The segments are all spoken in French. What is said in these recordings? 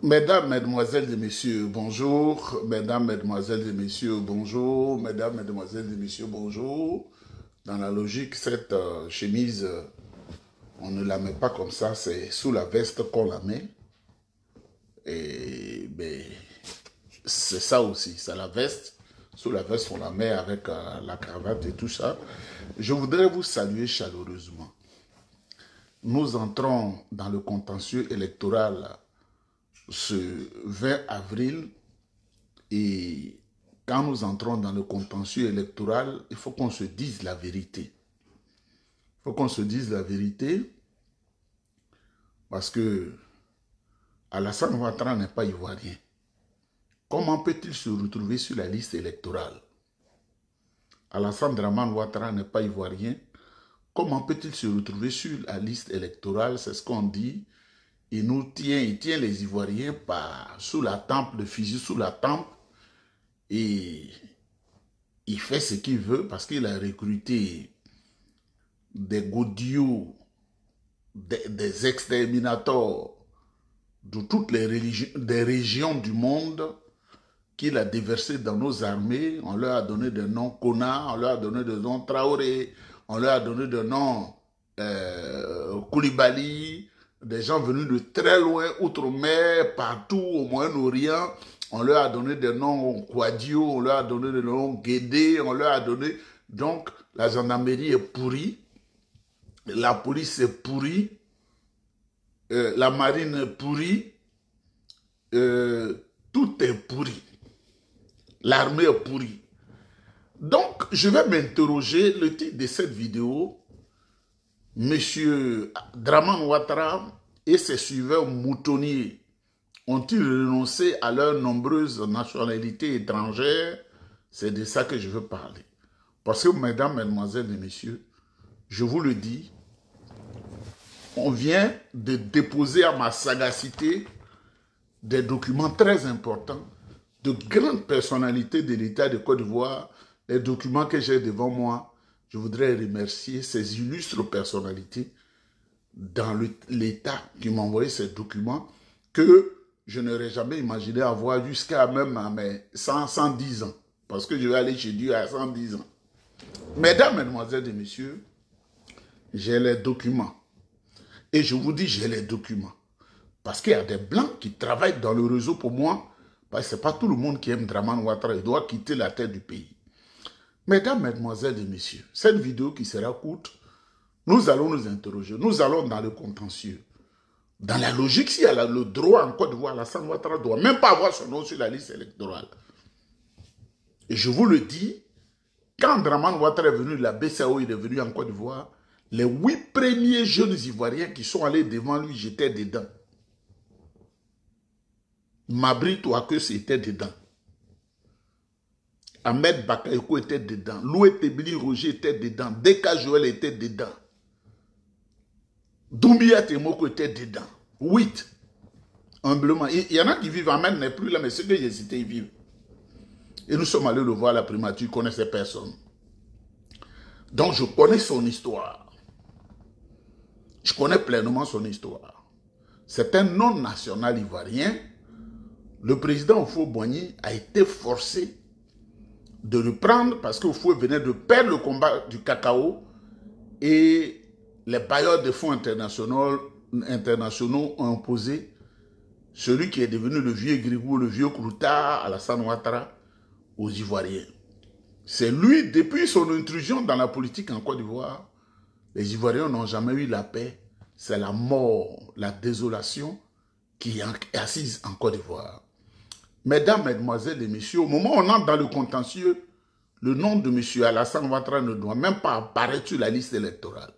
Mesdames, Mesdemoiselles et Messieurs, bonjour. Mesdames, Mesdemoiselles et Messieurs, bonjour. Mesdames, Mesdemoiselles et Messieurs, bonjour. Dans la logique, cette chemise, on ne la met pas comme ça, c'est sous la veste qu'on la met. Et ben, c'est ça aussi, c'est la veste. Sous la veste, on la met avec la cravate et tout ça. Je voudrais vous saluer chaleureusement. Nous entrons dans le contentieux électoral ce 20 avril et quand nous entrons dans le contentieux électoral, il faut qu'on se dise la vérité. Il faut qu'on se dise la vérité parce que Alassane Ouattara n'est pas ivoirien. Comment peut-il se retrouver sur la liste électorale? Alassane Dramane Ouattara n'est pas ivoirien. Comment peut-il se retrouver sur la liste électorale? C'est ce qu'on dit. Il tient les Ivoiriens sous la tempe, le fusil sous la tempe. Et il fait ce qu'il veut parce qu'il a recruté des godillots, des exterminateurs de toutes les régions du monde qu'il a déversés dans nos armées. On leur a donné des noms Kona, on leur a donné des noms Traoré, on leur a donné des noms Koulibaly, des gens venus de très loin, outre-mer, partout au Moyen-Orient. On leur a donné des noms Kouadio, on leur a donné des noms Guédé, on leur a donné... Donc, la gendarmerie est pourrie, la police est pourrie, la marine est pourrie, tout est pourri. L'armée est pourrie. Donc, je vais m'interroger, le titre de cette vidéo, Monsieur Dramane Ouattara et ses suiveurs moutonniers ont-ils renoncé à leurs nombreuses nationalités étrangères? C'est de ça que je veux parler. Parce que, mesdames, mesdemoiselles et messieurs, je vous le dis, on vient de déposer à ma sagacité des documents très importants de grandes personnalités de l'État de Côte d'Ivoire, les documents que j'ai devant moi. Je voudrais remercier ces illustres personnalités dans l'État qui m'ont envoyé ces documents que je n'aurais jamais imaginé avoir jusqu'à même à mes 110 ans. Parce que je vais aller chez Dieu à 110 ans. Mesdames, Mesdemoiselles et Messieurs, j'ai les documents. Et je vous dis, j'ai les documents. Parce qu'il y a des Blancs qui travaillent dans le réseau pour moi. Parce que ce n'est pas tout le monde qui aime Dramane Ouattara. Il doit quitter la tête du pays. Mesdames, Mesdemoiselles et Messieurs, cette vidéo qui sera courte, nous allons nous interroger. Nous allons dans le contentieux. Dans la logique, s'il y a le droit en Côte d'Ivoire, Alassane Ouattara ne doit même pas avoir son nom sur la liste électorale. Et je vous le dis, quand Dramane Ouattara est venu, la BCAO il est venu en Côte d'Ivoire, les 8 premiers jeunes Ivoiriens qui sont allés devant lui, j'étais dedans. Mabri Touakeus était dedans. Ahmed Bakayoko était dedans. Loué Tebili Roger était dedans. Deka Joël était dedans. Doumbia Temoko était dedans. 8. Humblement. Il y en a qui vivent. Ahmed n'est plus là, mais ceux que j'ai cités, ils vivent. Et nous sommes allés le voir à la primature. Il connaît ces personnes. Donc je connais son histoire. Je connais pleinement son histoire. C'est un non-national ivoirien. Le président Houphouët-Boigny a été forcé de le prendre parce que Houphouët venait de perdre le combat du cacao et les bailleurs de fonds internationaux ont imposé celui qui est devenu le vieux Grigou, le vieux Kourouta, Alassane Ouattara, aux Ivoiriens. C'est lui, depuis son intrusion dans la politique en Côte d'Ivoire, les Ivoiriens n'ont jamais eu la paix. C'est la mort, la désolation qui est assise en Côte d'Ivoire. Mesdames, Mesdemoiselles et Messieurs, au moment où on entre dans le contentieux, le nom de M. Alassane Ouattara ne doit même pas apparaître sur la liste électorale.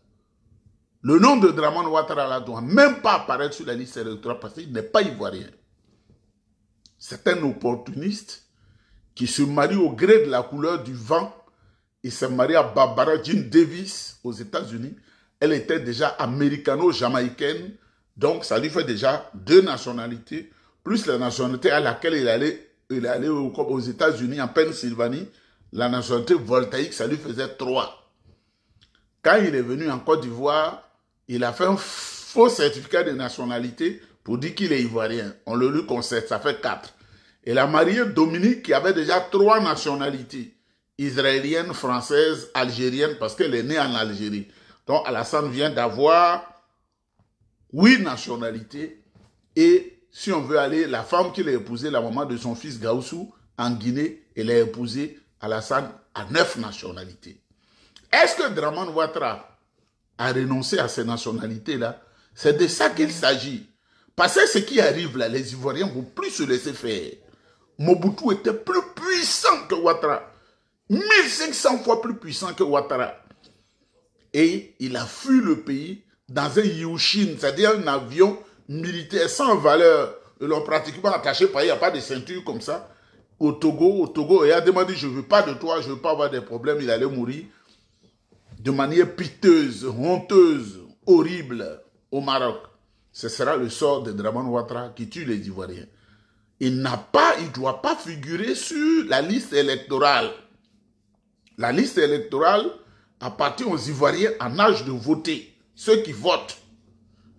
Le nom de Dramane Ouattara ne doit même pas apparaître sur la liste électorale parce qu'il n'est pas ivoirien. C'est un opportuniste qui se marie au gré de la couleur du vent. Il s'est marié à Barbara Jean Davis aux États-Unis. Elle était déjà américano-jamaïcaine, donc ça lui fait déjà 2 nationalités, plus la nationalité à laquelle il est allé aux États-Unis, en Pennsylvanie, la nationalité voltaïque, ça lui faisait 3. Quand il est venu en Côte d'Ivoire, il a fait un faux certificat de nationalité pour dire qu'il est ivoirien. On le lui concède, ça fait 4. Elle a marié Dominique qui avait déjà 3 nationalités. Israélienne, française, algérienne, parce qu'elle est née en Algérie. Donc Alassane vient d'avoir 8 nationalités. Et si on veut aller, la femme qu'il a épousée, la maman de son fils Gaoussou, en Guinée, elle a épousé Alassane à 9 nationalités. Est-ce que Dramane Ouattara a renoncé à ces nationalités-là? C'est de ça qu'il s'agit. Parce que ce qui arrive là, les Ivoiriens ne vont plus se laisser faire. Mobutu était plus puissant que Ouattara. 1500 fois plus puissant que Ouattara. Et il a fui le pays dans un Yushin, c'est-à-dire un avion militaire sans valeur. Ils l'ont pratiquement attaché, il n'y a pas de ceinture comme ça. Au Togo, et il a demandé, je ne veux pas de toi, je ne veux pas avoir des problèmes, il allait mourir de manière piteuse, honteuse, horrible au Maroc. Ce sera le sort de Dramane Ouattara qui tue les Ivoiriens. Il ne doit pas figurer sur la liste électorale. La liste électorale appartient aux Ivoiriens en âge de voter, ceux qui votent.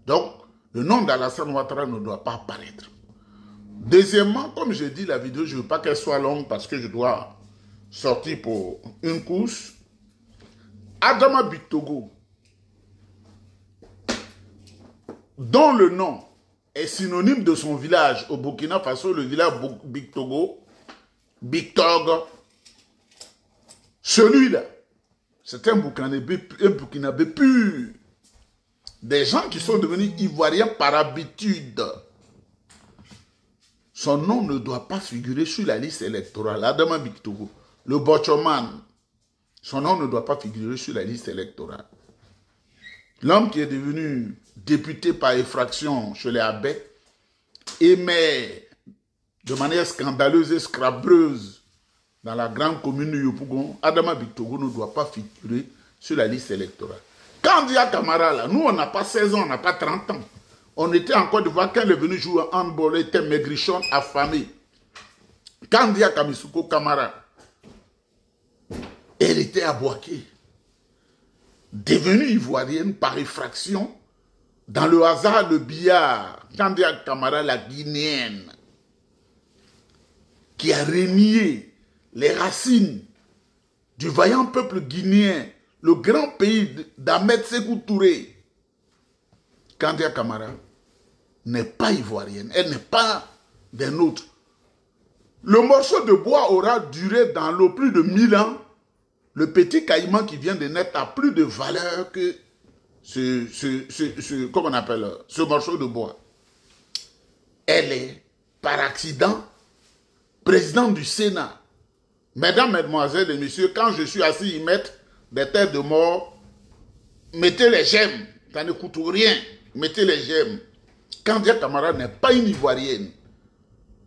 Donc, le nom d'Alassane Ouattara ne doit pas apparaître. Deuxièmement, comme je dis, la vidéo, je ne veux pas qu'elle soit longue parce que je dois sortir pour une course. Adama Bictogo, dont le nom est synonyme de son village au Burkina Faso, le village Bictogo, Bictog, celui-là, c'est un Burkinabé pur. Des gens qui sont devenus Ivoiriens par habitude. Son nom ne doit pas figurer sur la liste électorale. Adama Bictogo, le Bochoman, son nom ne doit pas figurer sur la liste électorale. L'homme qui est devenu député par effraction chez les Abé émet de manière scandaleuse et scrabreuse dans la grande commune de Yopougon, Adama Bictogo ne doit pas figurer sur la liste électorale. Kandia Camara, là, nous on n'a pas 16 ans, on n'a pas 30 ans. On était en Côte d'Ivoire, quand elle est venue jouer en handball, elle était maigrichonne, affamée. Kandia Kamisuko Camara, elle était à Boaké, devenue ivoirienne par effraction, dans le hasard de billard. Kandia Camara, la guinéenne, qui a renié les racines du vaillant peuple guinéen, le grand pays d'Ahmed Sékou Touré. Kandia Camara n'est pas ivoirienne, elle n'est pas des nôtres. Le morceau de bois aura duré dans l'eau plus de 1000 ans. Le petit caïman qui vient de naître a plus de valeur que comment on appelle, ce morceau de bois. Elle est, par accident, présidente du Sénat. Mesdames, mesdemoiselles et messieurs, quand je suis assis, ils mettent des têtes de mort. Mettez les j'aime, ça ne coûte rien. Mettez les j'aime. Kandia Camara n'est pas une Ivoirienne.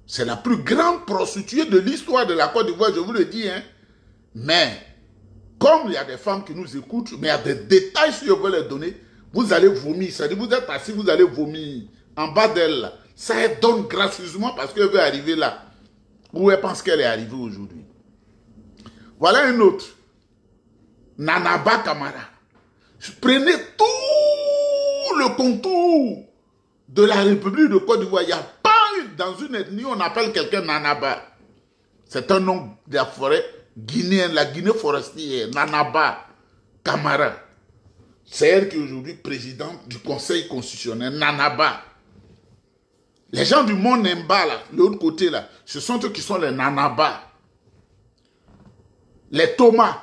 C'est la plus grande prostituée de l'histoire de la Côte d'Ivoire, je vous le dis. Hein. Mais, comme il y a des femmes qui nous écoutent, mais il y a des détails, si je veux les donner, vous allez vomir. C'est-à-dire, vous êtes assis, vous allez vomir en bas d'elle. Ça elle donne gracieusement parce qu'elle veut arriver là, où elle pense qu'elle est arrivée aujourd'hui. Voilà une autre. Nanaba Camara. Prenez tout le contour de la République de Côte d'Ivoire. Il n'y a pas eu, dans une ethnie, on appelle quelqu'un Nanaba. C'est un nom de la forêt guinéenne, la Guinée forestière, Nanaba Camara. C'est elle qui est aujourd'hui présidente du Conseil constitutionnel, Nanaba. Les gens du Mont Nemba, là, de l'autre côté, là, ce sont eux qui sont les Nanaba. Les Thomas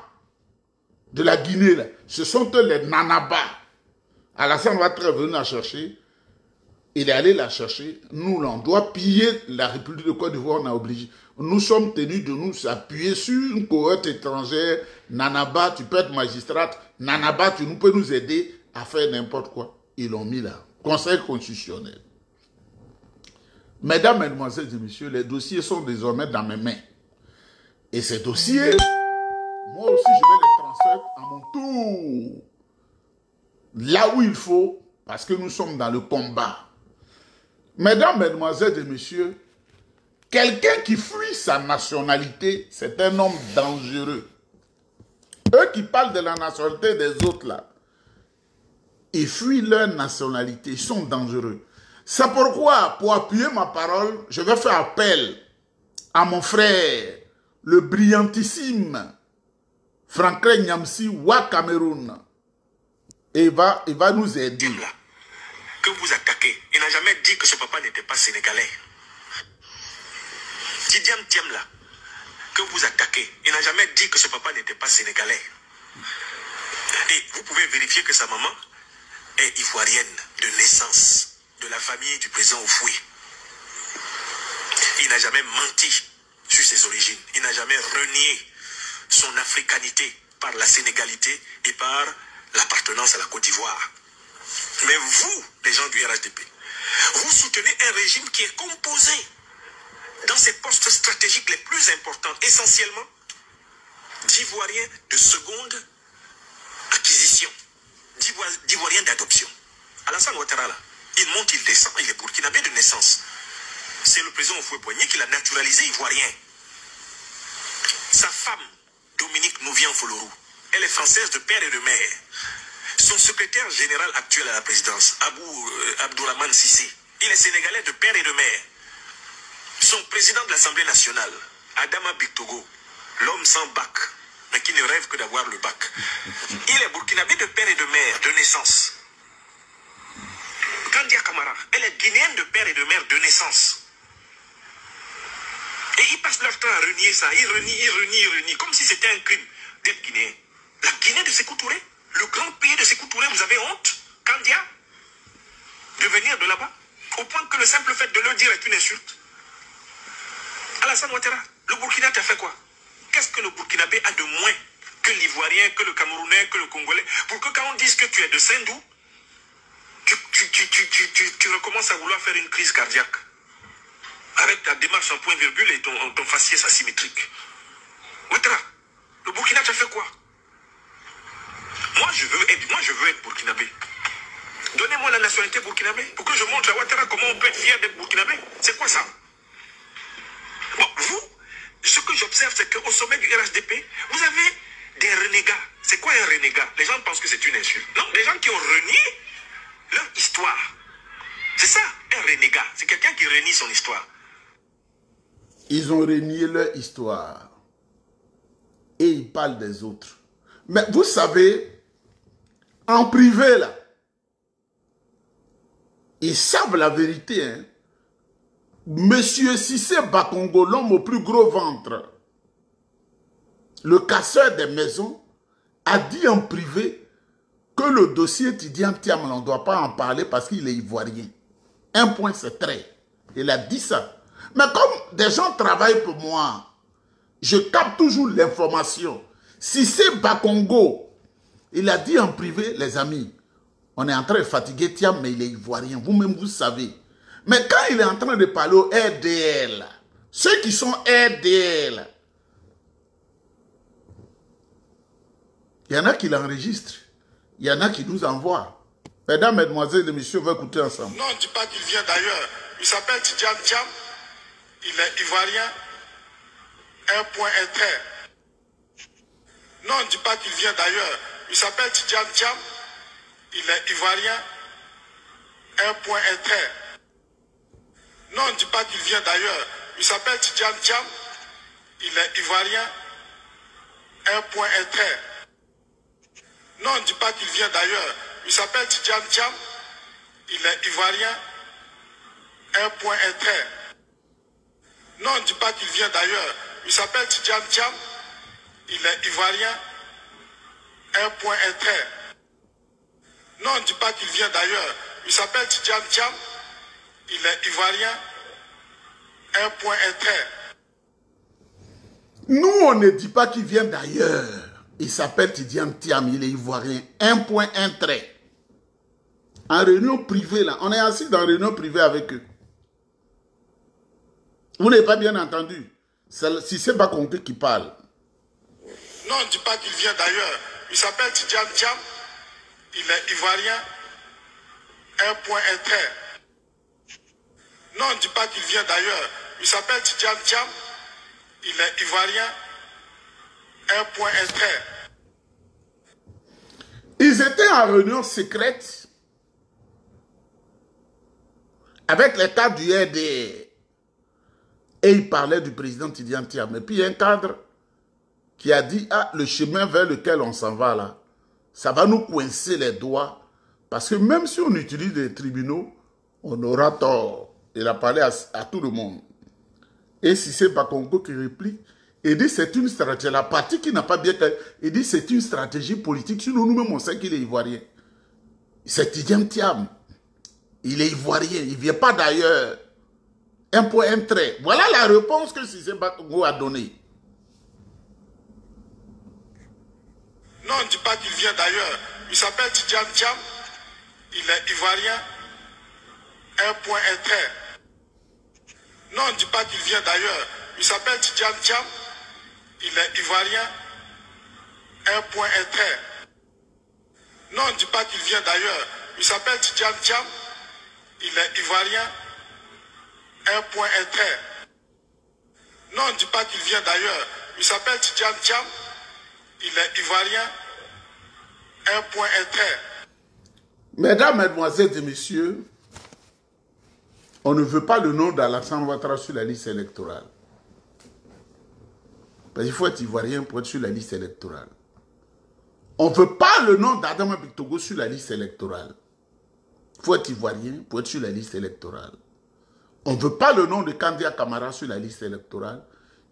de la Guinée, là, ce sont eux les Nanaba. Alassane Ouattara est venu la chercher. Il est allé la chercher. Nous, là, on doit piller la République de Côte d'Ivoire, on a obligé. Nous sommes tenus de nous appuyer sur une cohorte étrangère. Nanaba, tu peux être magistrate. Nanaba, tu peux nous aider à faire n'importe quoi. Ils l'ont mis là. Conseil constitutionnel. Mesdames, mesdemoiselles et messieurs, les dossiers sont désormais dans mes mains. Et ces dossiers, moi aussi, je vais les transmettre à mon tour. Là où il faut, parce que nous sommes dans le combat. Mesdames, mesdemoiselles et messieurs, quelqu'un qui fuit sa nationalité, c'est un homme dangereux. Eux qui parlent de la nationalité des autres là, ils fuient leur nationalité, ils sont dangereux. C'est pourquoi, pour appuyer ma parole, je vais faire appel à mon frère, le brillantissime Franklin Nyamsi Wa Cameroun. Et il va nous aider. Que vous attaquez, il n'a jamais dit que ce papa n'était pas sénégalais. Tidiam Tiamla, que vous attaquez, il n'a jamais dit que ce papa n'était pas sénégalais. Et vous pouvez vérifier que sa maman est ivoirienne de naissance, de la famille du président Oufoué. Il n'a jamais menti sur ses origines. Il n'a jamais renié son africanité par la sénégalité et par l'appartenance à la Côte d'Ivoire. Mais vous, les gens du RHDP, vous soutenez un régime qui est composé dans ses postes stratégiques les plus importants, essentiellement d'Ivoiriens de seconde acquisition, d'Ivoiriens d'adoption. Alassane Ouattara, là, il monte, il descend, il est burkinabé de naissance. C'est le président Houphouët-Boigny qui l'a naturalisé ivoirien. Sa femme, Dominique Nouvian-Folorou, elle est française de père et de mère. Son secrétaire général actuel à la présidence, Abdourahmane Sissé, il est sénégalais de père et de mère. Son président de l'Assemblée nationale, Adama Bictogo, l'homme sans bac, mais qui ne rêve que d'avoir le bac. Il est burkinabé de père et de mère, de naissance. Kandia Kamara, elle est guinéenne de père et de mère, de naissance. Et ils passent leur temps à renier ça. Ils renient, comme si c'était un crime d'être guinéen. La Guinée de Sékou Touré, le grand pays de Sékou Touré, vous avez honte, Kandia, de venir de là-bas, au point que le simple fait de le dire est une insulte. Alassane Ouattara, le Burkina t'a fait quoi? Qu'est-ce que le Burkinabé a de moins que l'Ivoirien, que le Camerounais, que le Congolais? Pour que quand on dise que tu es de Saint-Dou, tu recommences à vouloir faire une crise cardiaque. Avec ta démarche en point-virgule et ton faciès asymétrique. Ouattara, le Burkina t'a fait quoi? Moi je veux être burkinabé. Donnez-moi la nationalité burkinabé pour que je montre à Ouattara comment on peut être fier d'être burkinabé. C'est quoi ça? Bon, vous, ce que j'observe, c'est qu'au sommet du RHDP, vous avez des renégats. C'est quoi un renégat? Les gens pensent que c'est une insulte. Non, les gens qui ont renié leur histoire. C'est ça, un renégat. C'est quelqu'un qui renie son histoire. Ils ont renié leur histoire. Et ils parlent des autres. Mais vous savez, en privé, là, ils savent la vérité. Hein. Monsieur Cissé Bakongo, l'homme au plus gros ventre, le casseur des maisons, a dit en privé que le dossier Tidiam Thiam, on ne doit pas en parler parce qu'il est ivoirien. Un point, c'est très. Il a dit ça. Mais comme des gens travaillent pour moi, je capte toujours l'information. Cissé Bakongo, il a dit en privé, les amis, on est en train de fatiguer Thiam, mais il est ivoirien. Vous-même, vous savez. Mais quand il est en train de parler au RDL, ceux qui sont RDL, il y en a qui l'enregistrent. Il y en a qui nous envoient. Mesdames, mesdemoiselles et messieurs, on va écouter ensemble. Non, on ne dit pas qu'il vient d'ailleurs. Il s'appelle Tidiam Thiam. Il est ivoirien. Un point, un trait. Non, on ne dit pas qu'il vient d'ailleurs. Il s'appelle Tidiam Thiam. Il est ivoirien. Un point, un trait. Non, on ne dit pas qu'il vient d'ailleurs. Il s'appelle Tidiam Thiam. Il est ivoirien. Un point, un trait. Non, on ne dit pas qu'il vient d'ailleurs. Il s'appelle Tidiam Thiam. Il est ivoirien. Un point, un trait. Non, on ne dit pas qu'il vient d'ailleurs. Il s'appelle Tidiam Thiam. Il est ivoirien. Un point, un trait. Non, on ne dit pas qu'il vient d'ailleurs. Il s'appelle Tidiam Thiam. Il est ivoirien. Un point, un trait. Nous, on ne dit pas qu'il vient d'ailleurs. Il s'appelle Tidiam Thiam, il est ivoirien. Un point, un trait. En réunion privée, là, on est assis dans une réunion privée avec eux. Vous n'avez pas bien entendu. Si c'est pas compris qui parle. Non, on ne dit pas qu'il vient d'ailleurs. Il s'appelle Tidiam Thiam. Il est ivoirien. Un point, un trait. Non, on ne dit pas qu'il vient d'ailleurs. Il s'appelle Tidiam Thiam. Il est ivoirien. Un point, un trait. Ils étaient en réunion secrète. avec les cadres du RDR. Et il parlait du président Tidjane Thiam. Et puis il y a un cadre qui a dit, ah, le chemin vers lequel on s'en va là, ça va nous coincer les doigts. Parce que même si on utilise des tribunaux, on aura tort. Il a parlé à tout le monde. Et si c'est Bakongo qui réplique, il dit c'est une stratégie. La partie qui n'a pas bien... Il dit c'est une stratégie politique. Sinon nous-mêmes on sait qu'il est ivoirien. C'est Tidjane Thiam. Il est ivoirien. Il ne vient pas d'ailleurs. Un point, un trait. Voilà la réponse que Cissé Bakongo a donnée. Non, on ne dit pas qu'il vient d'ailleurs. Il s'appelle Tidjane Thiam. Il est ivoirien. Un point, un trait. Non, on ne dit pas qu'il vient d'ailleurs. Il s'appelle Tidjane Thiam. Il est ivoirien. Un point, un trait. Non, on ne dit pas qu'il vient d'ailleurs. Il s'appelle Tidjane Thiam. Il est ivoirien. Un point, un trait. Non, on ne dit pas qu'il vient d'ailleurs. Il s'appelle Tidjane Thiam. Il est ivoirien. Un point, un trait. Mesdames, Mesdemoiselles et Messieurs, on ne veut pas le nom d'Alassane Ouattara sur la liste électorale. Parce qu'il faut être ivoirien pour être sur la liste électorale. On ne veut pas le nom d'Adama Bictogo sur la liste électorale. Il faut être ivoirien pour être sur la liste électorale. On ne veut pas le nom de Kandia Kamara sur la liste électorale.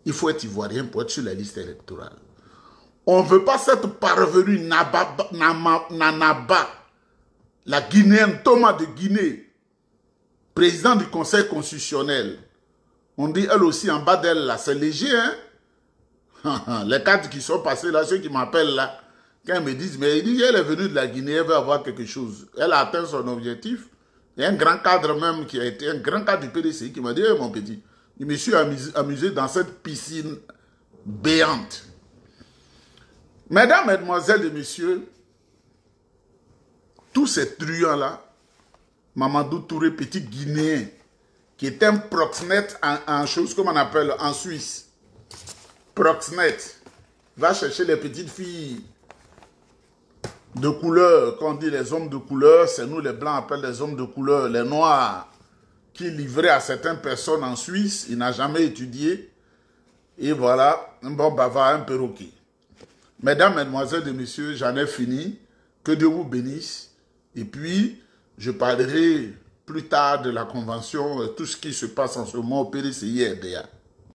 Il faut être ivoirien pour être sur la liste électorale. On ne veut pas cette parvenue Nanaba, la Guinéenne Thomas de Guinée, président du Conseil constitutionnel. On dit elle aussi en bas d'elle là, c'est léger, hein? Les cadres qui sont passés là, ceux qui m'appellent là, quand ils me disent, mais ils disent, elle est venue de la Guinée, elle veut avoir quelque chose. Elle a atteint son objectif. Il y a un grand cadre même qui a été un grand cadre du PDCI qui m'a dit, hey, mon petit, je me suis amusé dans cette piscine béante. Mesdames, Mesdemoiselles et Messieurs, tous ces truands-là, Mamadou Touré, petit Guinéen, qui est un proxénète en chose, comme on appelle en Suisse. Proxénète. Va chercher les petites filles de couleur, quand on dit les hommes de couleur, c'est nous les blancs appellent les hommes de couleur, les noirs, qui livraient à certaines personnes en Suisse, il n'a jamais étudié. Et voilà, un bon bavard, un perroquet. Mesdames, Mesdemoiselles et Messieurs, j'en ai fini. Que Dieu vous bénisse. Et puis, je parlerai plus tard de la convention, tout ce qui se passe en ce moment au PDCI RDA.